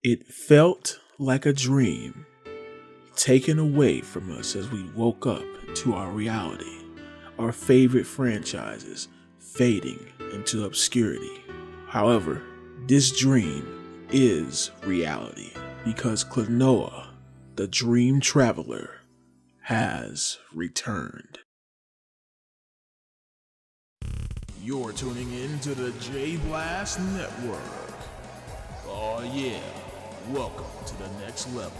It felt like a dream, taken away from us as we woke up to our reality, our favorite franchises fading into obscurity. However, this dream is reality because Klonoa, the dream traveler, has returned. You're tuning in to the J Blast Network. Oh yeah, welcome to the next level.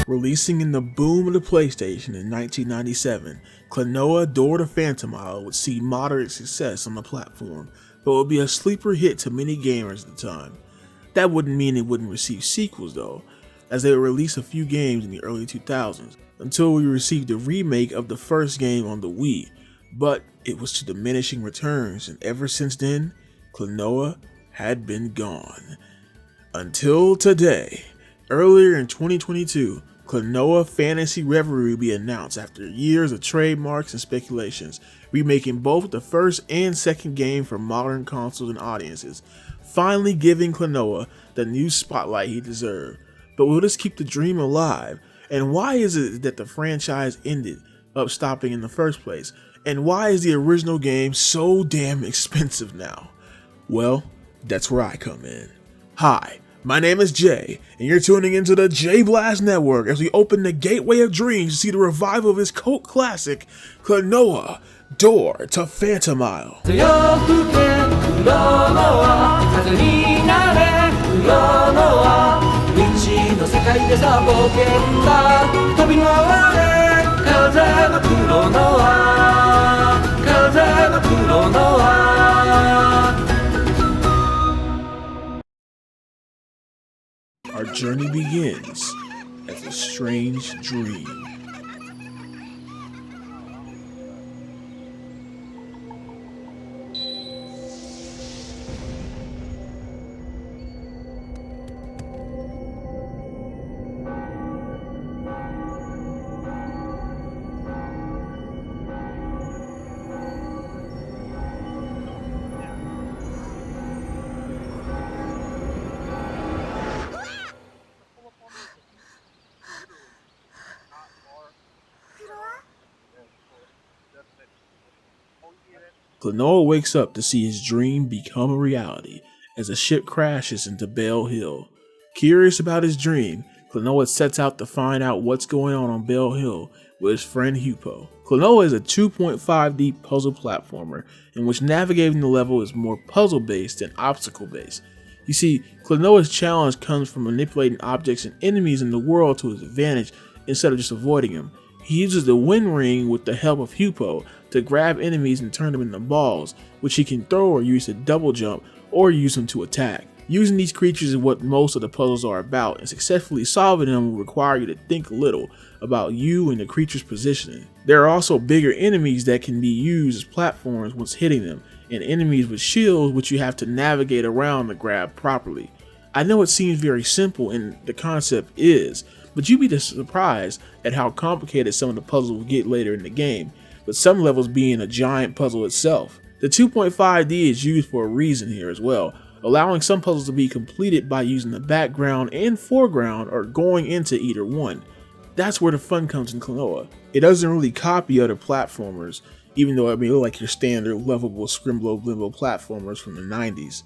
Releasing in the boom of the PlayStation in 1997, Klonoa Door to Phantomile would see moderate success on the platform, but would be a sleeper hit to many gamers at the time. That wouldn't mean it wouldn't receive sequels though, as they would release a few games in the early 2000s, until we received a remake of the first game on the Wii, but it was to diminishing returns, and ever since then, Klonoa had been gone. Until today. Earlier in 2022, Klonoa Phantasy Reverie will be announced after years of trademarks and speculations, remaking both the first and second game for modern consoles and audiences, finally giving Klonoa the new spotlight he deserved. But will this keep the dream alive? And why is it that the franchise ended up stopping in the first place? And why is the original game so damn expensive now? Well, that's where I come in. Hi. My name is Jay, and you're tuning into the J Blast Network as we open the gateway of dreams to see the revival of his cult classic, Klonoa Door to Phantomile. Our journey begins as a strange dream. Klonoa wakes up to see his dream become a reality as a ship crashes into Bell Hill. Curious about his dream, Klonoa sets out to find out what's going on Bell Hill with his friend Hupo. Klonoa is a 2.5D puzzle platformer in which navigating the level is more puzzle based than obstacle based. You see, Klonoa's challenge comes from manipulating objects and enemies in the world to his advantage instead of just avoiding them. He uses the wind ring with the help of Hupo to grab enemies and turn them into balls, which he can throw or use to double jump or use them to attack. Using these creatures is what most of the puzzles are about, and successfully solving them will require you to think a little about you and the creature's positioning. There are also bigger enemies that can be used as platforms once hitting them, and enemies with shields which you have to navigate around to grab properly. I know it seems very simple, and the concept is, but you'd be surprised at how complicated some of the puzzles will get later in the game, with some levels being a giant puzzle itself. The 2.5D is used for a reason here as well, allowing some puzzles to be completed by using the background and foreground or going into either one. That's where the fun comes in Klonoa. It doesn't really copy other platformers, even though it may look like your standard lovable Scrimblow Blimbo platformers from the 90s,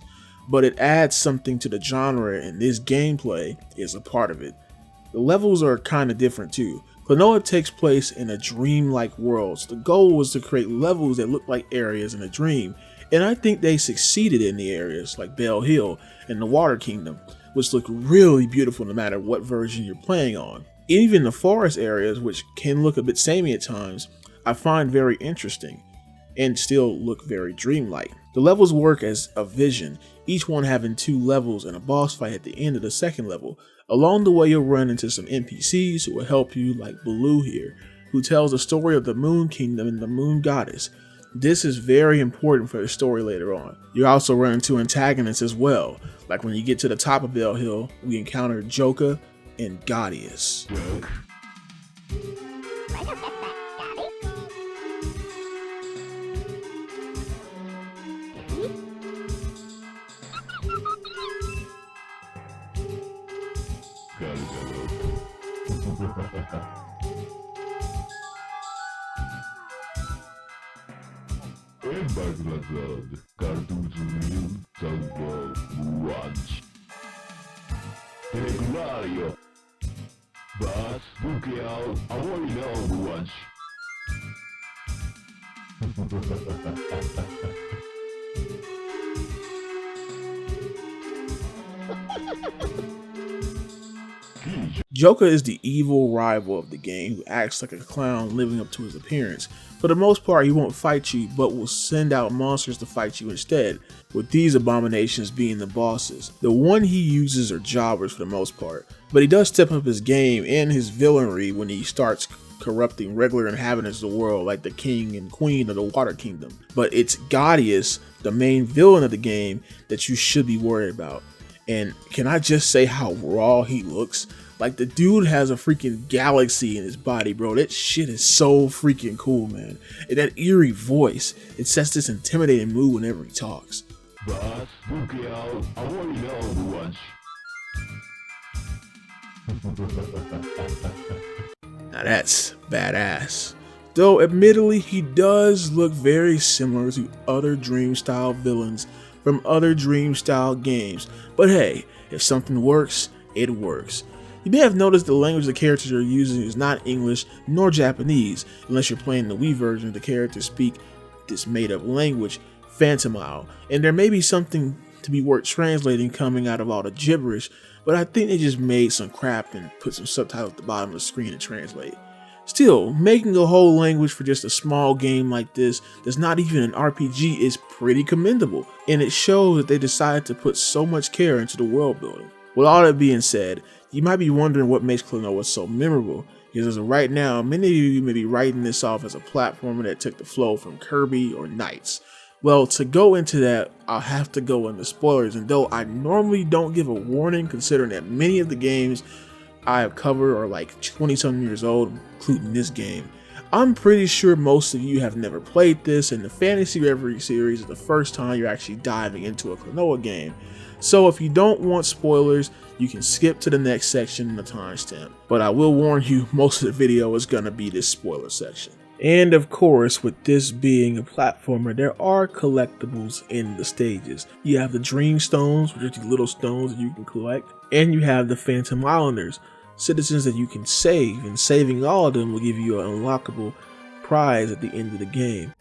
but it adds something to the genre, and this gameplay is a part of it. The levels are kinda different too. Klonoa takes place in a dream-like world, so the goal was to create levels that look like areas in a dream, and I think they succeeded in the areas like Bell Hill and the Water Kingdom, which look really beautiful no matter what version you're playing on. Even the forest areas, which can look a bit samey at times, I find very interesting. and still look very dreamlike. The levels work as a vision, each one having 2 levels and a boss fight at the end of the second level. Along the way you'll run into some NPCs who will help you, like Baloo here, who tells the story of the Moon Kingdom and the Moon Goddess. This is very important for the story later on. You also run into antagonists as well, like when you get to the top of Bell Hill, we encounter Joka and Gaudius. Joka is the evil rival of the game who acts like a clown living up to his appearance. For the most part, he won't fight you, but will send out monsters to fight you instead, with these abominations being the bosses. The one he uses are jobbers for the most part, but he does step up his game and his villainry when he starts corrupting regular inhabitants of the world like the king and queen of the Water Kingdom. But it's Gaudius, the main villain of the game, that you should be worried about. And can I just say how raw he looks? Like, the dude has a freaking galaxy in his body, bro. That shit is so freaking cool, man. And that eerie voice, it sets this intimidating mood whenever he talks. Now that's badass. Though admittedly, he does look very similar to other Dream-style villains from other Dream-style games. But hey, if something works, it works. You may have noticed the language the characters are using is not English nor Japanese, unless you're playing the Wii version. The characters speak this made-up language, Phantomile, and there may be something to be worth translating coming out of all the gibberish, but I think they just made some crap and put some subtitles at the bottom of the screen to translate. Still, making a whole language for just a small game like this that's not even an RPG is pretty commendable, and it shows that they decided to put so much care into the world building. With all that being said, you might be wondering what makes Klonoa so memorable, because as of right now, many of you may be writing this off as a platformer that took the flow from Kirby or Knights. Well, to go into that, I'll have to go into spoilers, and though I normally don't give a warning considering that many of the games I have covered are like 20-something years old, including this game, I'm pretty sure most of you have never played this, and the Phantasy Reverie Series is the first time you're actually diving into a Klonoa game. So if you don't want spoilers, you can skip to the next section in the timestamp. But I will warn you, most of the video is going to be this spoiler section. And of course, with this being a platformer, there are collectibles in the stages. You have the Dream Stones, which are the little stones that you can collect, and you have the Phantom Islanders, citizens that you can save, and saving all of them will give you an unlockable prize at the end of the game.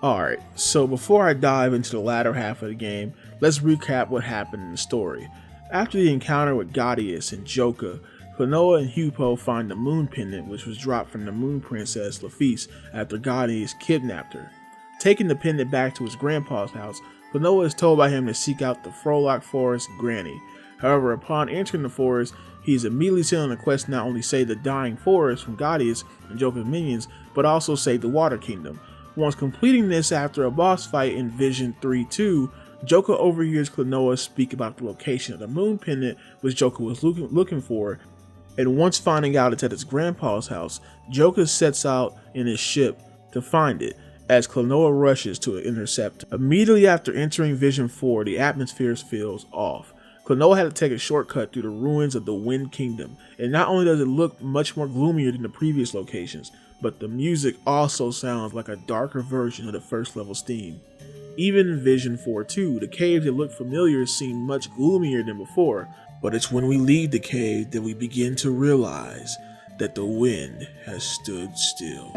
Alright, so before I dive into the latter half of the game, let's recap what happened in the story. After the encounter with Gaudius and Joka, Klonoa and Hupo find the moon pendant which was dropped from the moon princess Laphise after Gaudius kidnapped her. Taking the pendant back to his grandpa's house, Klonoa is told by him to seek out the Frolic Forest Granny. However, upon entering the forest, he is immediately sent on a quest to not only save the dying forest from Gaudius and Joka's minions, but also save the Water Kingdom. Once completing this after a boss fight in Vision 3-2, Joka overhears Klonoa speak about the location of the moon pendant which Joka was looking for, and once finding out it's at his grandpa's house, Joka sets out in his ship to find it, as Klonoa rushes to intercept. Immediately after entering Vision 4, the atmosphere feels off. Klonoa had to take a shortcut through the ruins of the Wind Kingdom, and not only does it look much more gloomier than the previous locations, but the music also sounds like a darker version of the first level's theme. Even in Vision 4-2, the caves that look familiar seem much gloomier than before, but it's when we leave the cave that we begin to realize that the wind has stood still.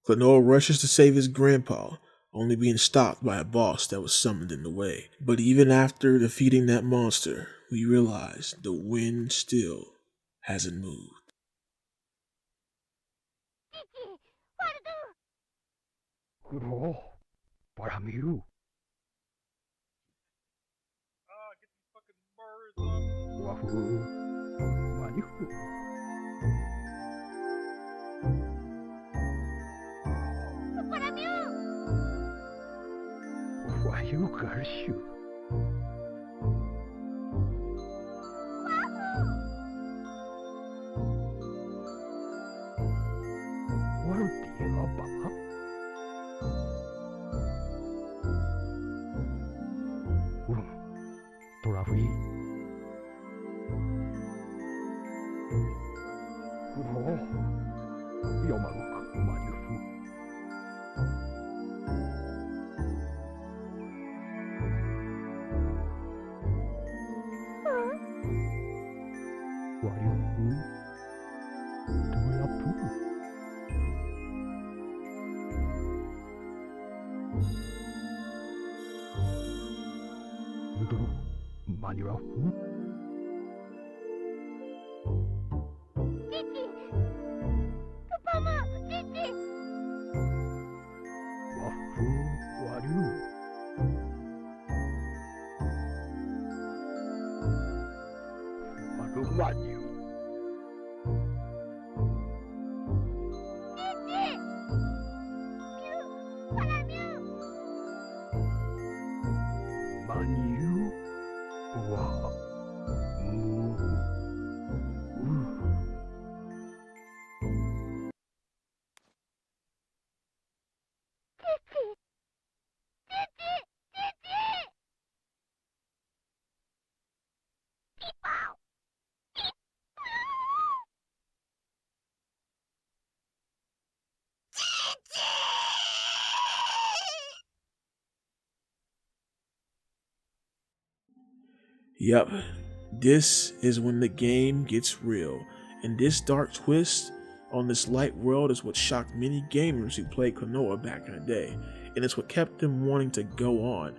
Klonoa rushes to save his grandpa, only being stopped by a boss that was summoned in the way. But even after defeating that monster, we realize the wind still hasn't moved. Bro, para miru. Wafu, manihu. Wayu garshu. Waruti apa? Torawi. Oh, Yomaruku manihu. Wariuhu. Tulapu. Muduru manirahu. Wafu wariu. Waru maniu. Maniu. Wa. Mu. Yup, this is when the game gets real, and this dark twist on this light world is what shocked many gamers who played Klonoa back in the day, and it's what kept them wanting to go on.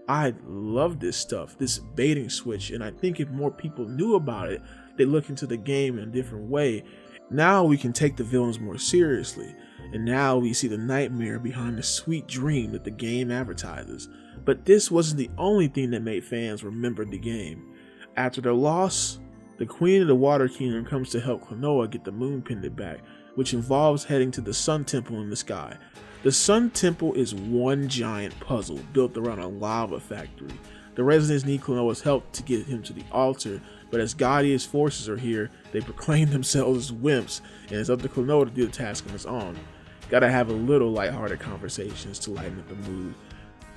I love this stuff, this baiting switch, and I think if more people knew about it, they'd look into the game in a different way. Now we can take the villains more seriously, and now we see the nightmare behind the sweet dream that the game advertises. But this wasn't the only thing that made fans remember the game. After their loss, the Queen of the Water Kingdom comes to help Klonoa get the Moon Pendant back, which involves heading to the Sun Temple in the sky. The Sun Temple is one giant puzzle built around a lava factory. The residents need Klonoa's help to get him to the altar, but as Gaudia's forces are here, they proclaim themselves as wimps, and it's up to Klonoa to do the task on his own. Gotta have a little lighthearted conversations to lighten up the mood.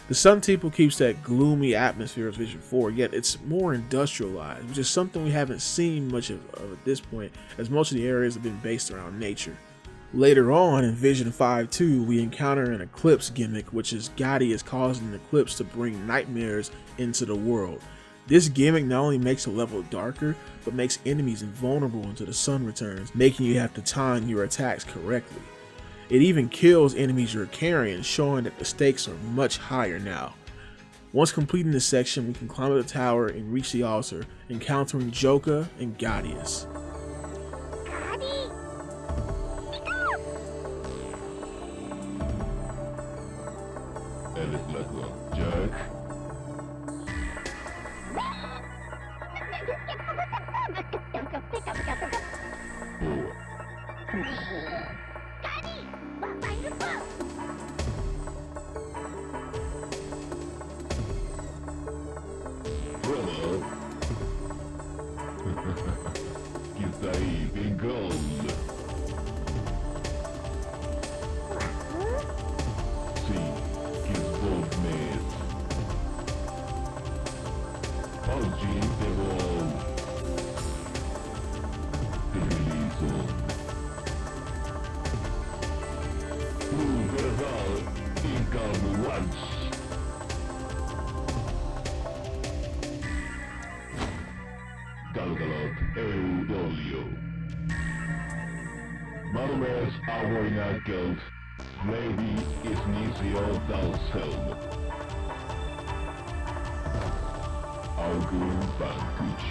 The Sun Temple keeps that gloomy atmosphere of Vision 4, yet it's more industrialized, which is something we haven't seen much of at this point, as most of the areas have been based around nature. Later on in Vision 5-2, we encounter an eclipse gimmick, which is Gaudia is causing an eclipse to bring nightmares into the world. This gimmick not only makes the level darker, but makes enemies invulnerable until the sun returns, making you have to time your attacks correctly. It even kills enemies you're carrying, showing that the stakes are much higher now. Once completing this section, we can climb up the tower and reach the altar, encountering Joka and Gaudius. come once. Galgalot Eudolio. Manumes Avoina Geld, Levi Isnisio Dalselm. Augur Vankuch.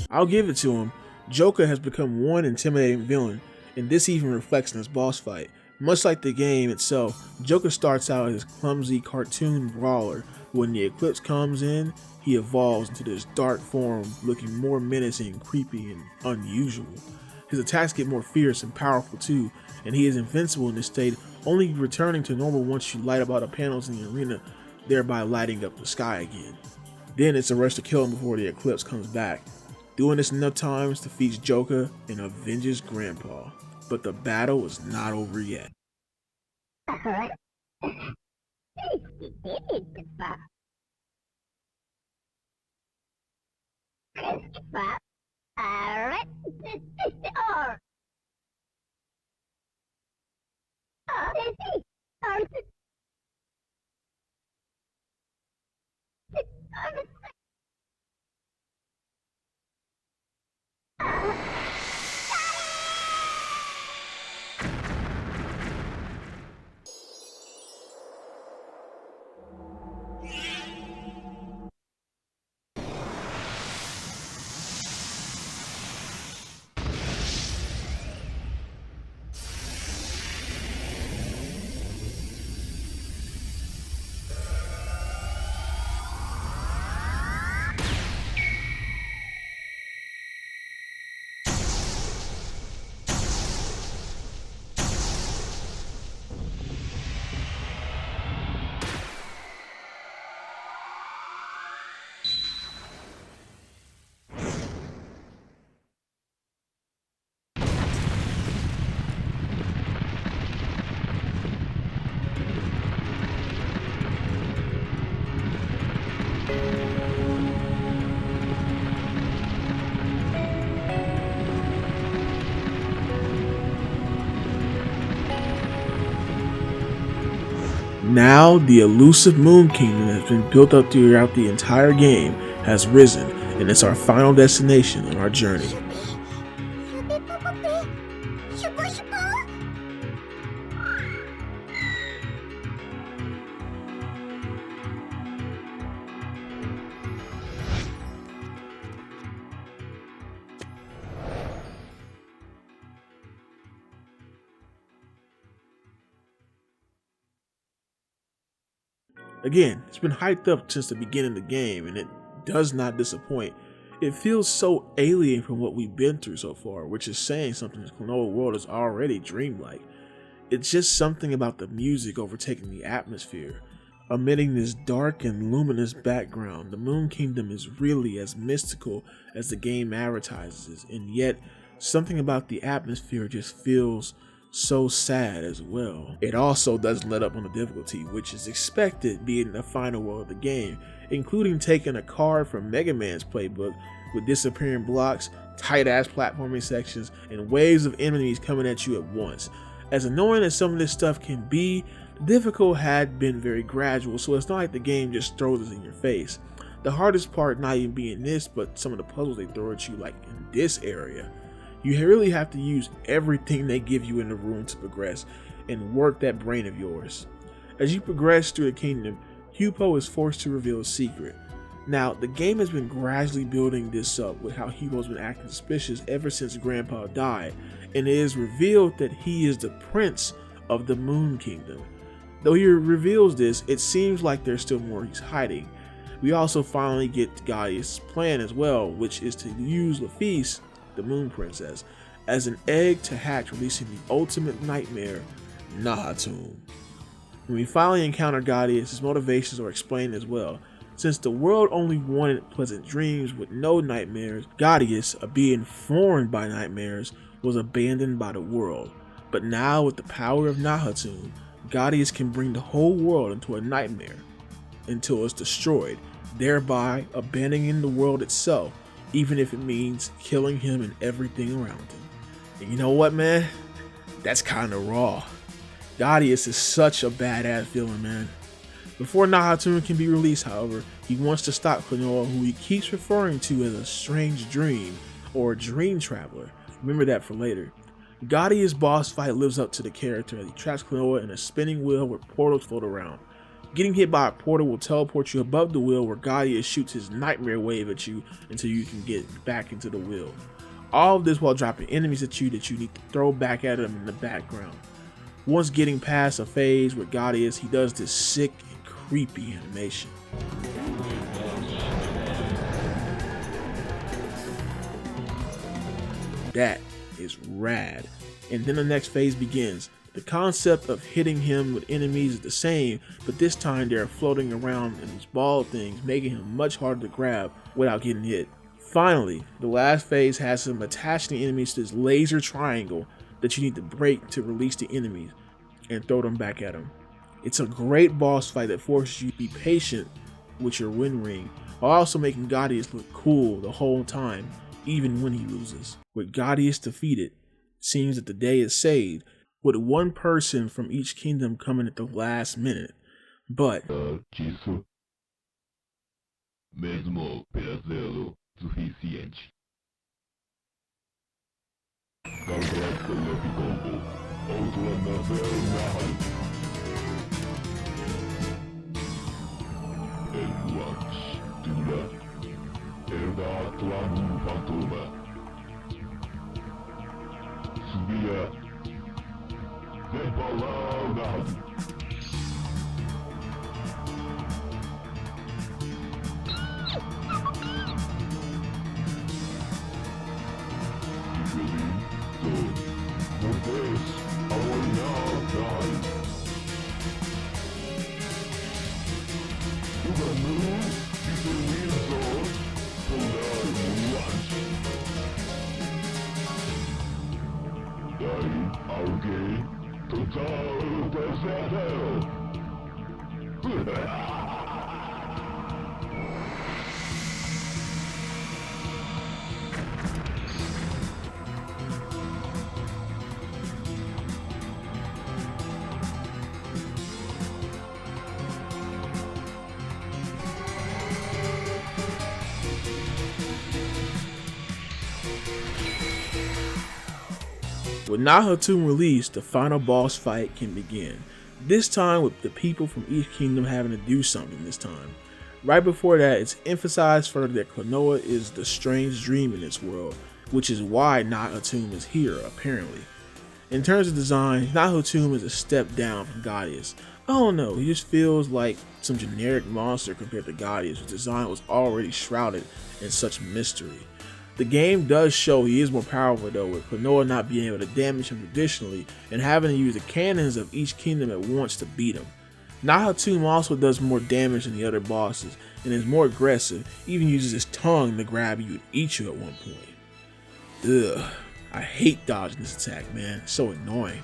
I'll give it to him. Joker has become one intimidating villain, and this even reflects in his boss fight. Much like the game itself, Joker starts out as a clumsy cartoon brawler. When the eclipse comes in, he evolves into this dark form, looking more menacing, creepy, and unusual. His attacks get more fierce and powerful too, and he is invincible in this state, only returning to normal once you light up all the panels in the arena, thereby lighting up the sky again. Then it's a rush to kill him before the eclipse comes back. Doing this enough times defeats Joker and avenges Grandpa. But the battle is not over yet. Now, the elusive Moon Kingdom that has been built up throughout the entire game has risen, and it's our final destination on our journey. Again, it's been hyped up since the beginning of the game, and it does not disappoint. It feels so alien from what we've been through so far, which is saying something. The Klonoa world is already dreamlike. It's just something about the music overtaking the atmosphere. Emitting this dark and luminous background, the Moon Kingdom is really as mystical as the game advertises, and yet something about the atmosphere just feels so sad as well. It also doesn't let up on the difficulty, which is expected being the final world of the game, including taking a card from Mega Man's playbook with disappearing blocks, tight-ass platforming sections, and waves of enemies coming at you at once. As annoying as some of this stuff can be, the difficulty had been very gradual, so it's not like the game just throws it in your face. The hardest part not even being this, but some of the puzzles they throw at you, like in this area. You really have to use everything they give you in the room to progress and work that brain of yours. As you progress through the kingdom, Hupo is forced to reveal a secret. Now, the game has been gradually building this up with how Hugo's been acting suspicious ever since Grandpa died, and it is revealed that he is the prince of the Moon Kingdom. Though he reveals this, it seems like there's still more he's hiding. We also finally get Gaius' plan as well, which is to use Laphise, the Moon Princess, as an egg to hatch, releasing the ultimate nightmare, Nahatum. When we finally encounter Gaius, his motivations are explained as well. Since the world only wanted pleasant dreams with no nightmares, Gaius, a being formed by nightmares, was abandoned by the world. But now with the power of Nahatum, Gaius can bring the whole world into a nightmare until it's destroyed, thereby abandoning the world itself, even if it means killing him and everything around him. And you know what, man? That's kinda raw. Gaius is such a badass villain, man. Before Nahatum can be released, however, he wants to stop Klonoa, who he keeps referring to as a strange dream or a dream traveler. Remember that for later. Gaius' boss fight lives up to the character as he traps Klonoa in a spinning wheel where portals float around. Getting hit by a portal will teleport you above the wheel, where Gaius shoots his nightmare wave at you until you can get back into the wheel. All of this while dropping enemies at you that you need to throw back at him in the background. Once getting past a phase with Gaius, he does this sick and creepy animation. That is rad. And then the next phase begins. The concept of hitting him with enemies is the same, but this time they're floating around in these ball things, making him much harder to grab without getting hit. Finally, the last phase has him attaching the enemies to this laser triangle that you need to break to release the enemies and throw them back at him. It's a great boss fight that forces you to be patient with your win ring, while also making Gaius look cool the whole time, even when he loses. With Gaius defeated, it seems that the day is saved, with one person from each kingdom coming at the last minute. But Disso, mesmo pesadelo suficiente. Calculação ficou outra nação Eluax, Dura, Erda Klonoa Phantomile. Subia. Vem palavra. Alguém total pesadelo. with Nahatum released, the final boss fight can begin. This time with the people from each kingdom having to do something this time. Right before that, it's emphasized further that Klonoa is the strange dream in this world, which is why Nahatum is here, apparently. In terms of design, Nahatum is a step down from Gaius. I don't know, he just feels like some generic monster compared to Gaius, whose design was already shrouded in such mystery. The game does show he is more powerful though, with Klonoa not being able to damage him traditionally and having to use the cannons of each kingdom at once to beat him. Nahatum also does more damage than the other bosses and is more aggressive, even uses his tongue to grab you and eat you at one point. Ugh, I hate dodging this attack, man, it's so annoying.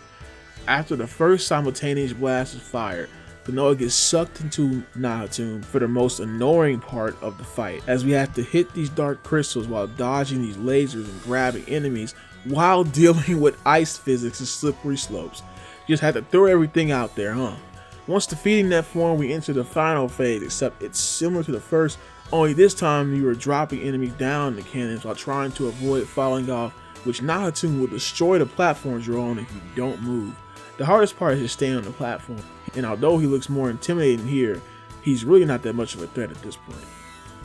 After the first simultaneous blast is fired, Klonoa gets sucked into Nahatum for the most annoying part of the fight, as we have to hit these dark crystals while dodging these lasers and grabbing enemies while dealing with ice physics and slippery slopes. You just have to throw everything out there, huh? Once defeating that form, we enter the final phase, except it's similar to the first, only this time you are dropping enemies down the cannons while trying to avoid falling off, which Nahatum will destroy the platforms you're on if you don't move. The hardest part is just staying on the platform, and although he looks more intimidating here, he's really not that much of a threat at this point.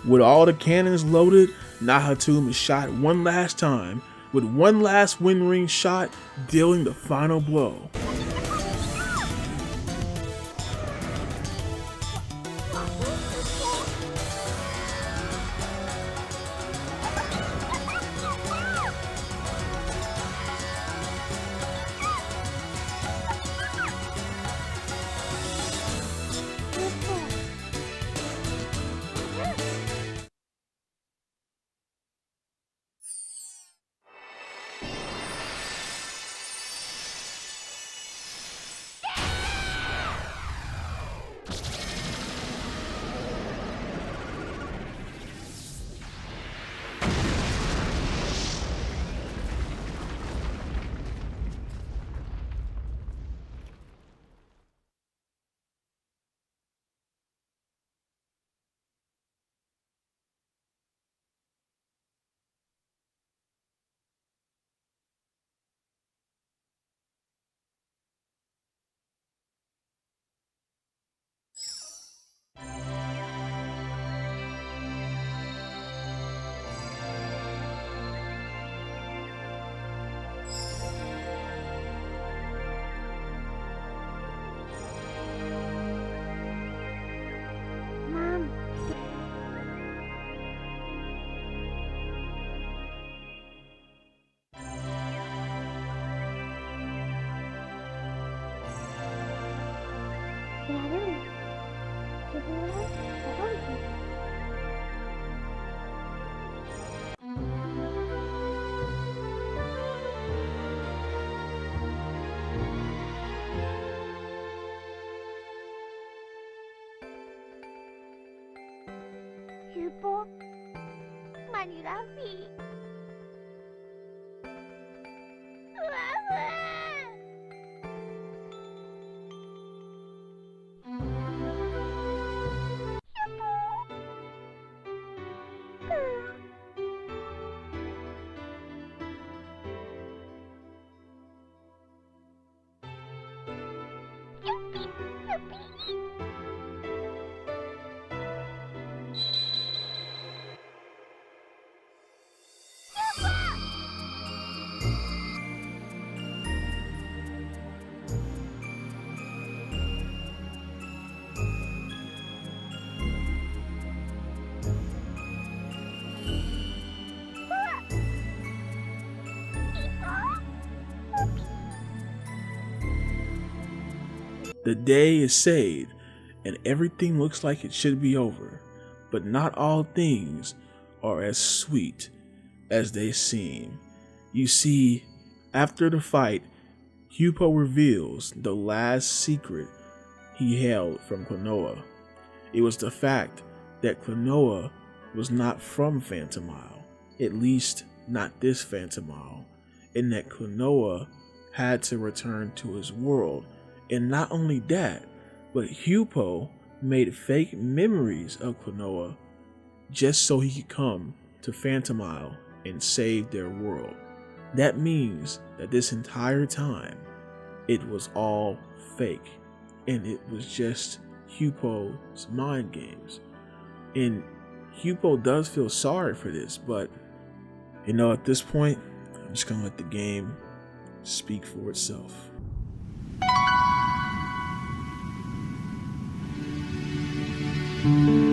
With all the cannons loaded, Nahatum is shot one last time, with one last wind ring shot dealing the final blow. Hypo Mani Raffi. The day is saved, and everything looks like it should be over, but not all things are as sweet as they seem. You see, after the fight, Hypo reveals the last secret he held from Klonoa. It was the fact that Klonoa was not from Phantomile, at least not this Phantomile, and that Klonoa had to return to his world. And not only that, but Hypo made fake memories of Klonoa just so he could come to Phantomile and save their world. That means that this entire time, it was all fake, and it was just Hypo's mind games. And Hypo does feel sorry for this, but at this point, I'm just gonna let the game speak for itself. Mania!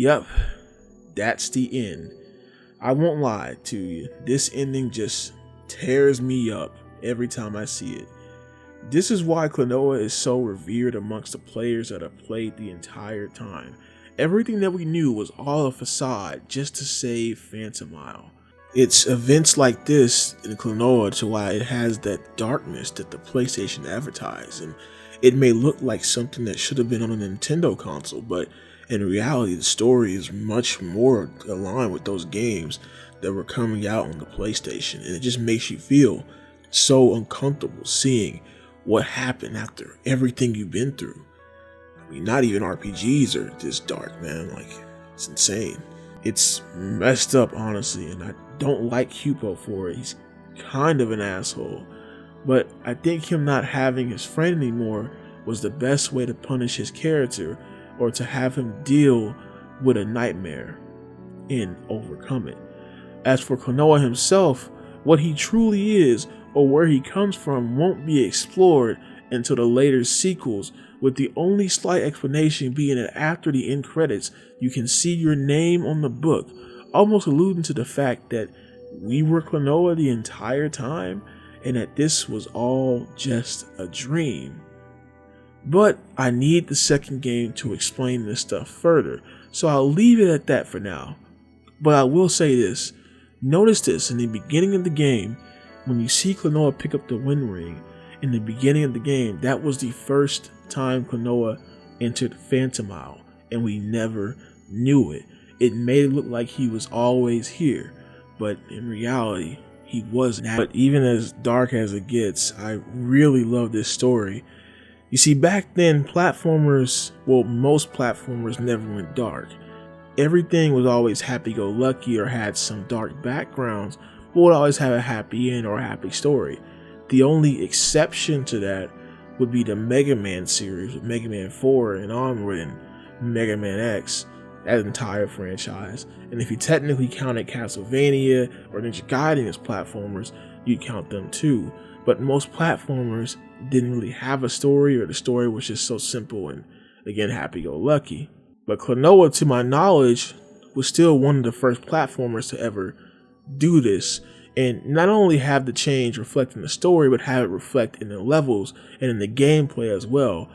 Yep, that's the end. I won't lie to you, this ending just tears me up every time I see it. This is why Klonoa is so revered amongst the players that have played the entire time. Everything that we knew was all a facade just to save Phantomile. It's events like this in Klonoa to why it has that darkness that the PlayStation advertised, and it may look like something that should have been on a Nintendo console, but in reality the story is much more aligned with those games that were coming out on the PlayStation, and it just makes you feel so uncomfortable seeing what happened after everything you've been through. I mean, not even RPGs are this dark, man. Like, it's insane. It's messed up, honestly, and I don't like Hupo for it. He's kind of an asshole, but I think him not having his friend anymore was the best way to punish his character, or to have him deal with a nightmare and overcome it. As for Klonoa himself, what he truly is or where he comes from won't be explored until the later sequels, with the only slight explanation being that after the end credits you can see your name on the book, almost alluding to the fact that we were Klonoa the entire time and that this was all just a dream. But I need the second game to explain this stuff further, so I'll leave it at that for now. But I will say this, notice this in the beginning of the game. When you see Klonoa pick up the Wind Ring in the beginning of the game, that was the first time Klonoa entered Phantomile, and we never knew it. It made it look like he was always here, but in reality, he wasn't. But even as dark as it gets, I really love this story. You see, back then, platformers, well, most platformers never went dark. Everything was always happy-go-lucky or had some dark backgrounds, but would always have a happy end or a happy story. The only exception to that would be the Mega Man series with Mega Man 4 and onward, and Mega Man X, that entire franchise. And if you technically counted Castlevania or Ninja Gaiden as platformers, you'd count them too. But most platformers didn't really have a story, or the story was just so simple and, again, happy-go-lucky. But Klonoa, to my knowledge, was still one of the first platformers to ever do this, and not only have the change reflect in the story, but have it reflect in the levels and in the gameplay as well,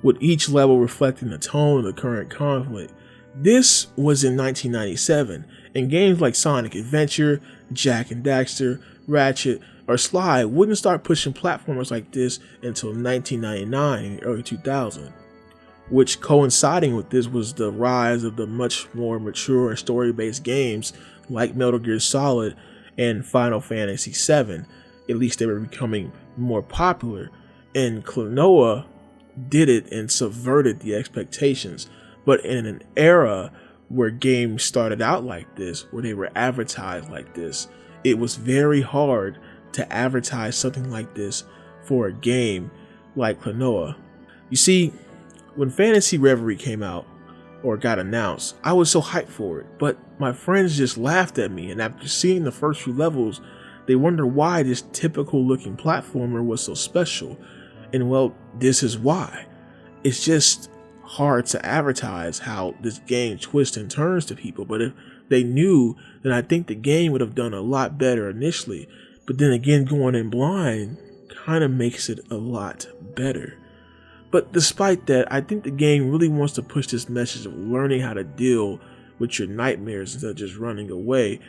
with each level reflecting the tone of the current conflict. This was in 1997, and games like Sonic Adventure, Jak and Daxter, Ratchet, or Sly wouldn't start pushing platformers like this until 1999 and early 2000. Which, coinciding with this, was the rise of the much more mature and story-based games like Metal Gear Solid and Final Fantasy VII. At least they were becoming more popular, and Klonoa did it and subverted the expectations. But in an era where games started out like this, where they were advertised like this, it was very hard to advertise something like this for a game like Klonoa. You see, when Phantasy Reverie came out, or got announced, I was so hyped for it, but my friends just laughed at me, and after seeing the first few levels, they wonder why this typical looking platformer was so special. And well, this is why. It's just hard to advertise how this game twists and turns to people, but if they knew, then I think the game would have done a lot better initially. But then again, going in blind kind of makes it a lot better. But despite that, I think the game really wants to push this message of learning how to deal with your nightmares instead of just running away,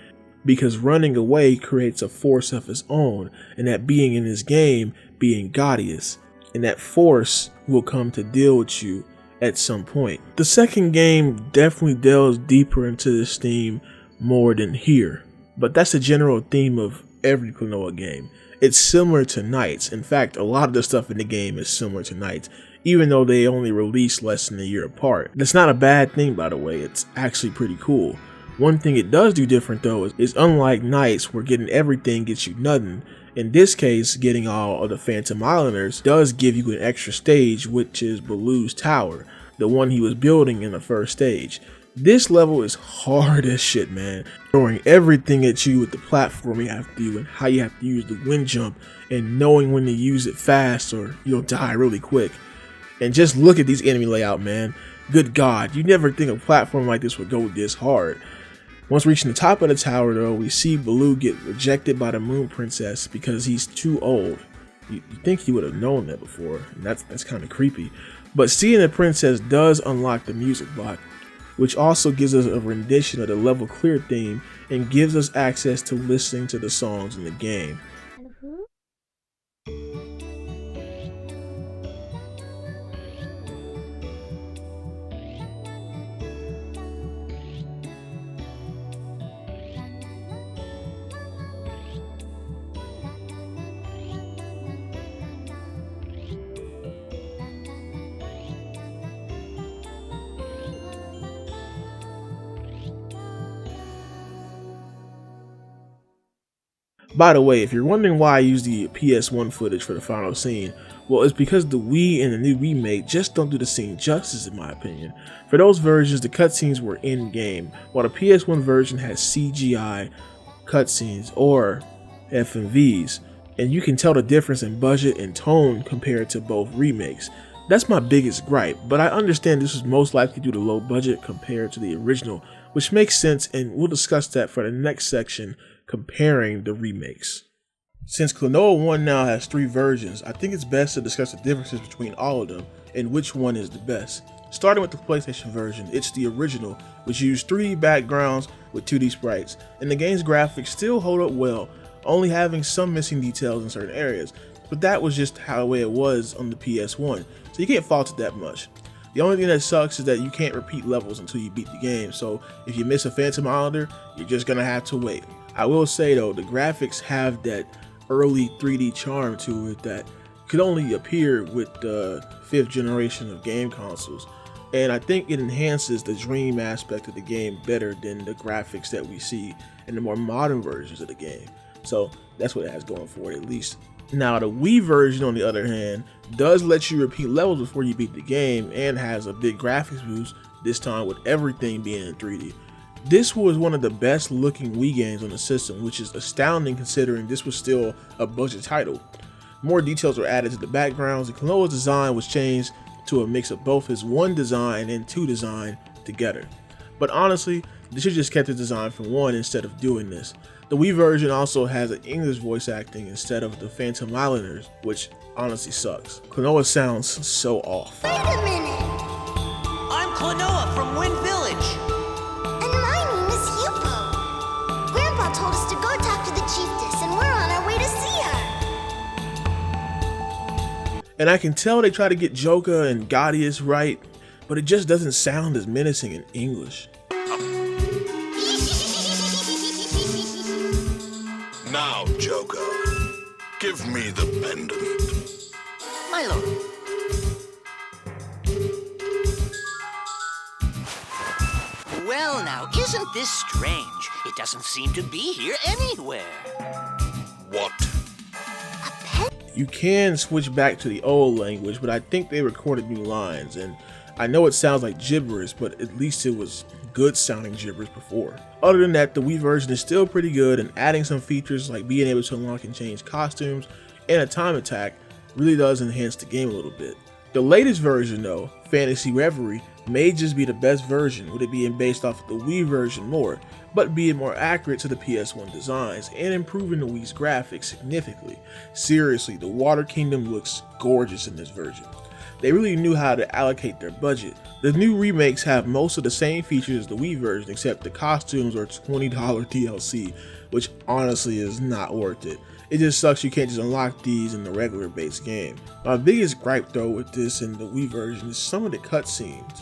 because running away creates a force of its own, and that being in this game being Gaudius, and that force will come to deal with you at some point. The second game definitely delves deeper into this theme more than here, but that's the general theme of every Klonoa game. It's similar to Nights. In fact, a lot of the stuff in the game is similar to Nights, even though they only released less than a year apart. That's not a bad thing, by the way. It's actually pretty cool. One thing it does do different though is unlike Nights, where getting everything gets you nothing, in this case, getting all of the Phantom Islanders does give you an extra stage, which is Baloo's Tower, the one he was building in the first stage. This level is hard as shit, man. Throwing everything at you with the platform you have to do and how you have to use the wind jump and knowing when to use it fast or you'll die really quick. And just look at these enemy layout, man. Good God, you never think a platform like this would go this hard. Once reaching the top of the tower though, we see Baloo get rejected by the Moon Princess because he's too old. You think he would have known that before, and that's kind of creepy. But seeing the princess does unlock the music block, which also gives us a rendition of the level clear theme and gives us access to listening to the songs in the game. By the way, if you're wondering why I use the PS1 footage for the final scene, well, it's because the Wii and the new remake just don't do the scene justice in my opinion. For those versions, the cutscenes were in-game, while the PS1 version has CGI cutscenes or FMVs, and you can tell the difference in budget and tone compared to both remakes. That's my biggest gripe, but I understand this was most likely due to low budget compared to the original, which makes sense, and we'll discuss that for the next section, comparing the remakes. Since Klonoa 1 now has 3 versions, I think it's best to discuss the differences between all of them and which one is the best. Starting with the PlayStation version, it's the original, which used 3D backgrounds with 2D sprites, and the game's graphics still hold up well, only having some missing details in certain areas, but that was just how the way it was on the PS1, so you can't fault it that much. The only thing that sucks is that you can't repeat levels until you beat the game, so if you miss a Phantomile, you're just gonna have to wait. I will say though, the graphics have that early 3D charm to it that could only appear with the 5th generation of game consoles, and I think it enhances the dream aspect of the game better than the graphics that we see in the more modern versions of the game. So that's what it has going for it, at least. Now the Wii version on the other hand does let you repeat levels before you beat the game and has a big graphics boost, this time with everything being in 3D. This was one of the best looking Wii games on the system, which is astounding considering this was still a budget title. More details were added to the backgrounds, and Klonoa's design was changed to a mix of both his 1 design and 2 design together. But honestly, they should just kept the design from 1 instead of doing this. The Wii version also has an English voice acting instead of the Phantomiliners, which honestly sucks. Klonoa sounds so off. Wait a minute! I'm Klonoa from Wind Village. And my name is Hupo. Grandpa told us to go talk to the chiefess, and we're on our way to see her. And I can tell they try to get Joka and Gaudius right, but it just doesn't sound as menacing in English. Now, Joker, give me the pendant. My lord. Well now, isn't this strange? It doesn't seem to be here anywhere. What? You can switch back to the old language, but I think they recorded new lines, and I know it sounds like gibberish, but at least it was good sounding gibberish before. Other than that, the Wii version is still pretty good, and adding some features like being able to unlock and change costumes and a time attack really does enhance the game a little bit. The latest version though, Phantasy Reverie, may just be the best version, with it being based off of the Wii version more, but being more accurate to the PS1 designs and improving the Wii's graphics significantly. Seriously, the Water Kingdom looks gorgeous in this version. They really knew how to allocate their budget. The new remakes have most of the same features as the Wii version, except the costumes are $20 DLC, which honestly is not worth it. It just sucks you can't just unlock these in the regular base game. My biggest gripe though with this and the Wii version is some of the cutscenes.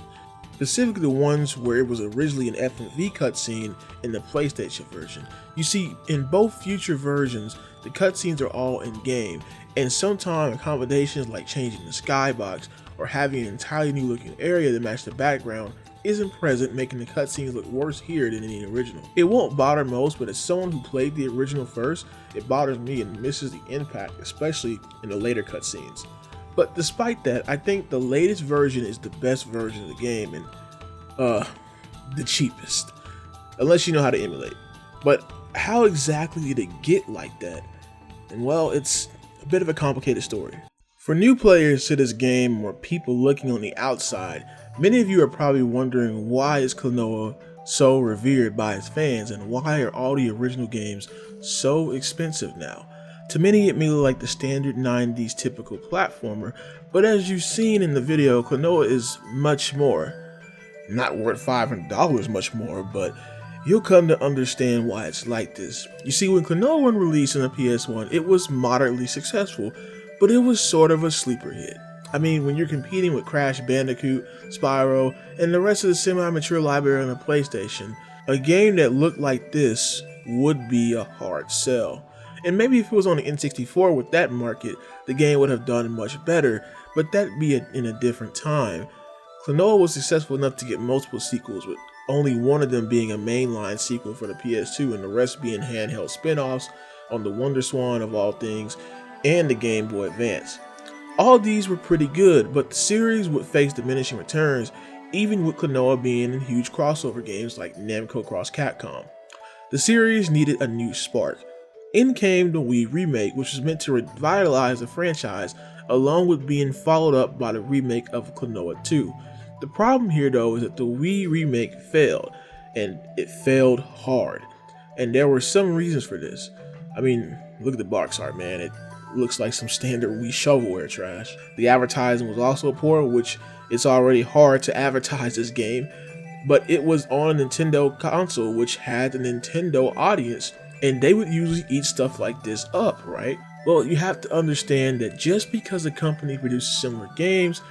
Specifically the ones where it was originally an FMV cutscene in the PlayStation version. You see, in both future versions, the cutscenes are all in-game, and sometimes accommodations like changing the skybox or having an entirely new looking area to match the background isn't present, making the cutscenes look worse here than in the original. It won't bother most, but as someone who played the original first, it bothers me and misses the impact, especially in the later cutscenes. But despite that, I think the latest version is the best version of the game and the cheapest, unless you know how to emulate. But how exactly did it get like that? And well, it's a bit of a complicated story. For new players to this game or people looking on the outside, many of you are probably wondering why is Klonoa so revered by its fans and why are all the original games so expensive now? To many it may look like the standard 90s typical platformer, but as you've seen in the video, Klonoa is much more. Not worth $500 much more, but you'll come to understand why it's like this. You see, when Klonoa 1 released on the PS1, it was moderately successful, but it was sort of a sleeper hit. I mean, when you're competing with Crash Bandicoot, Spyro, and the rest of the semi-mature library on the PlayStation, a game that looked like this would be a hard sell. And maybe if it was on the N64 with that market, the game would have done much better, but that'd be in a different time. Klonoa was successful enough to get multiple sequels, with only one of them being a mainline sequel for the PS2 and the rest being handheld spin-offs on the WonderSwan of all things and the Game Boy Advance. All these were pretty good, but the series would face diminishing returns, even with Klonoa being in huge crossover games like Namco Cross Capcom. The series needed a new spark. In came the Wii remake, which was meant to revitalize the franchise, along with being followed up by the remake of Klonoa 2. The problem here though is that the Wii remake failed, and it failed hard. And there were some reasons for this. I mean, look at the box art, man. It looks like some standard Wii shovelware trash. The advertising was also poor, which it's already hard to advertise this game, but it was on a Nintendo console which had a Nintendo audience, and they would usually eat stuff like this up, right? Well, you have to understand that just because a company produces similar games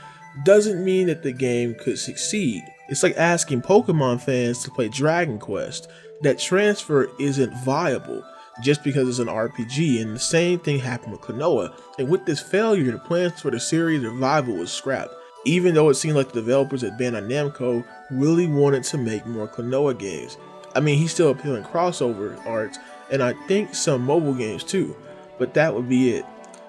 doesn't mean that the game could succeed. It's like asking Pokemon fans to play Dragon Quest. That transfer isn't viable just because it's an RPG, and the same thing happened with Klonoa. And with this failure, the plans for the series revival was scrapped, even though it seemed like the developers at Bandai Namco really wanted to make more Klonoa games. I mean, he's still appealing crossover arts, and I think some mobile games too, but that would be it.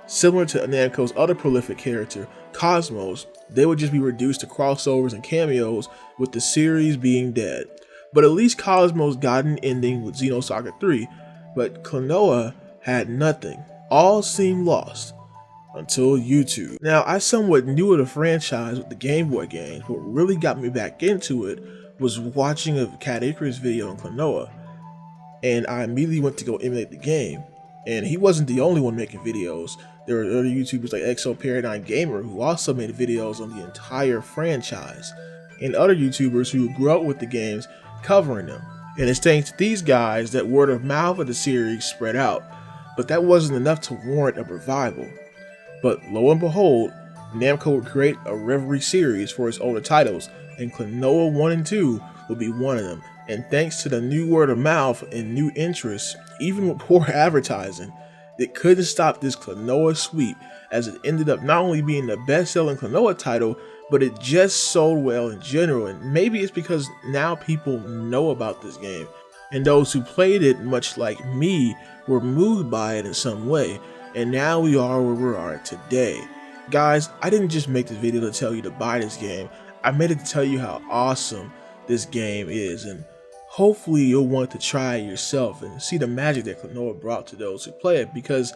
Similar to Namco's other prolific character, Cosmos, they would just be reduced to crossovers and cameos, with the series being dead. But at least Cosmos got an ending with Xenosaga 3, but Klonoa had nothing. All seemed lost until YouTube. Now, I somewhat knew of the franchise with the Game Boy games. What really got me back into it was watching a Cat Icarus video on Klonoa, and I immediately went to go emulate the game. And he wasn't the only one making videos. There were other YouTubers like Exo Paradigm Gamer who also made videos on the entire franchise, and other YouTubers who grew up with the games covering them. And it's thanks to these guys that word of mouth of the series spread out, but that wasn't enough to warrant a revival. But lo and behold, Namco would create a Reverie Series for its older titles, and Klonoa 1 and 2 would be one of them. And thanks to the new word of mouth and new interest, even with poor advertising, it couldn't stop this Klonoa sweep, as it ended up not only being the best-selling Klonoa title, but it just sold well in general. And maybe it's because now people know about this game, and those who played it, much like me, were moved by it in some way, and now we are where we are today. Guys, I didn't just make this video to tell you to buy this game, I made it to tell you how awesome this game is, and hopefully you'll want to try it yourself and see the magic that Klonoa brought to those who play it, because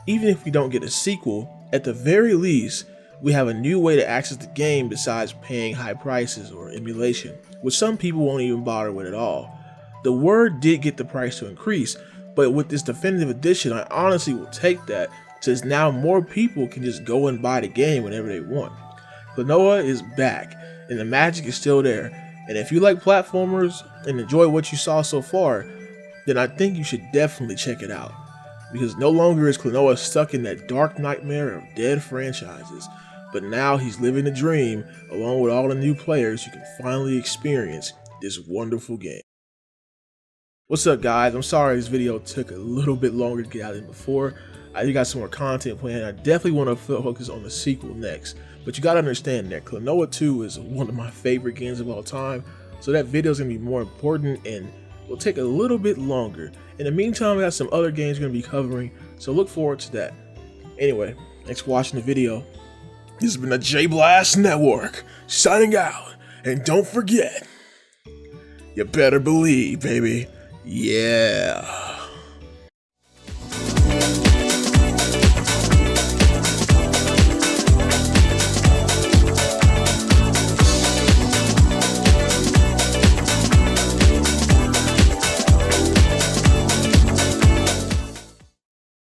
even if we don't get a sequel, at the very least, we have a new way to access the game besides paying high prices or emulation, which some people won't even bother with at all. The word did get the price to increase, but with this definitive edition, I honestly will take that, since now more people can just go and buy the game whenever they want. Klonoa is back, and the magic is still there, and if you like platformers and enjoy what you saw so far, then I think you should definitely check it out, because no longer is Klonoa stuck in that dark nightmare of dead franchises, but now he's living the dream along with all the new players who can finally experience this wonderful game. What's up guys, I'm sorry this video took a little bit longer to get out than before. I do got some more content planned. I definitely want to focus on the sequel next, but you gotta understand that Klonoa 2 is one of my favorite games of all time, so that video is gonna be more important and will take a little bit longer. In the meantime, I got some other games we're gonna be covering, so look forward to that. Anyway, thanks for watching the video. This has been the J Blast Network, signing out, and don't forget, you better believe, baby, yeah.